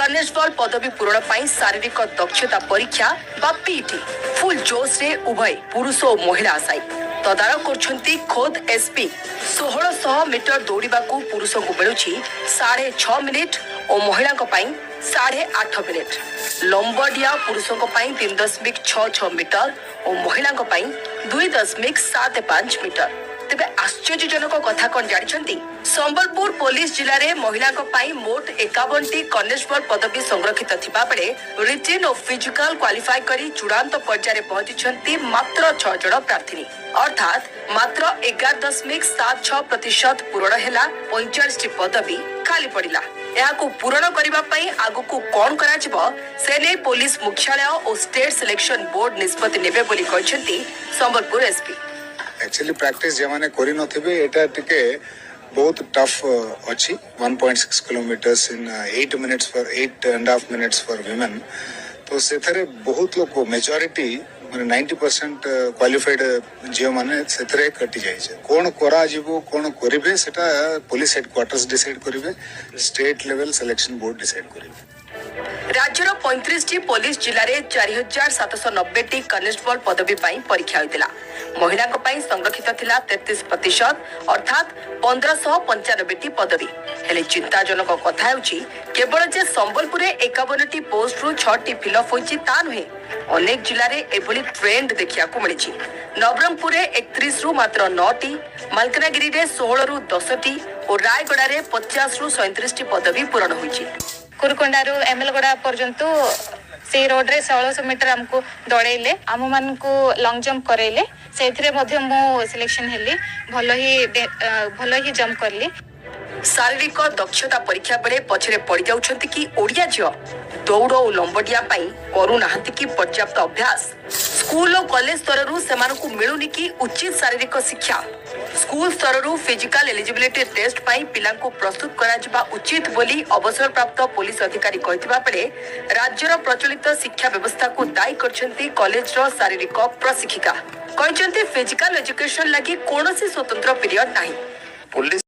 Constable पदवी पूरण पर शारीरिक दक्षता परीक्षा बा पीटी फुल जोश रे उभय पुरुष और महिला आशायी तदारक कर खोद एसपी 1600 मीटर दौड़ा पुरुष को मिलूँ 6.5 मिनिट और महिला 8.5 मिनिट लंबडिया पुरुषों 3.66 मीटर और महिला 2.75 मीटर। तेबे आश्चर्यजनक कथा कौन जानी संबलपुर पुलिस जिले में महिला मोट 51टी कनेस्टेबल पदवी संरक्षित थिबा बेले रिटेन और फिजिकल क्वालिफाई करी चूड़ांत पर्याय पहुंची मात्र 6 जन प्रार्थी अर्थात मात्र 11.76% पूरण है 45 पदवी खाली पड़ा। यहाँ पूरण करने आगु कौन से नहीं पुलिस मुख्यालय और स्टेट सिलेक्शन बोर्ड निष्पत्ति नेबे बोली कहछंती संबलपुर एसपी। एक्चुअली प्रैक्टिस जमाने करि नथिबे एटा टिके बहुत टफ अछि 1.6 kilometres in 8 minutes for 8.5 minutes for women तो सेथरे बहुत लोग मेजॉरिटी माने 90% क्वालिफाइड जियो माने सेथरे कटि जाय छै कोन कोरा जीवो कोन करिवे सेटा पुलिस हेडक्वार्टर्स डिसाइड करिवे state level selection board decide करिवे। राज्यर 35 पुलिस जिले में 4790 कनेस्टेबल पदवी परीक्षा होता महिला संरक्षित थिला 33% अर्थात 1595 पदवी हेले चिंताजनक कथा केवल जे संबलपुर 51टी पोस्ट रु 6टी फिलअप होती ता नुहे अनेक जिले में एभली ट्रेंड देखा मिली। नवरंगपुर 31 रु मात्र 9टी मालकानगिरी 16 रु 10टी और रायगड़ा 50 रु 37 पदवी पूरण होती। कुरकोंडारू एमएलगड़ा पर्यंत से रोड रे 1600 मीटर हमको दौड़ेले आम मान को लॉन्ग जंप करेले से मो सिलेक्शन हेली भल ही जंप करली। शारीरिक दक्षता परीक्षा बेले पछरे पड़ जाउछंती कि ओडिया झियो दौड़ और लंबडिया करू नाहंती कि पर्याप्त अभ्यास स्कूल और कॉलेज स्तर से मिलूनी कि उचित शारीरिक शिक्षा स्कूल स्तर फिजिकल एलिजिबिलिटी टेस्ट पिला प्रस्तुत करा उचित बोली अवसर प्राप्त पुलिस अधिकारी कहथिबा बेले राज्यर प्रचलित शिक्षा व्यवस्था को दायी करछंती कॉलेज रो शारीरिक प्रशिक्षिका कहछंती फिजिकल एजुकेशन लगी कोनोसी स्वतंत्र पीरियड नाही।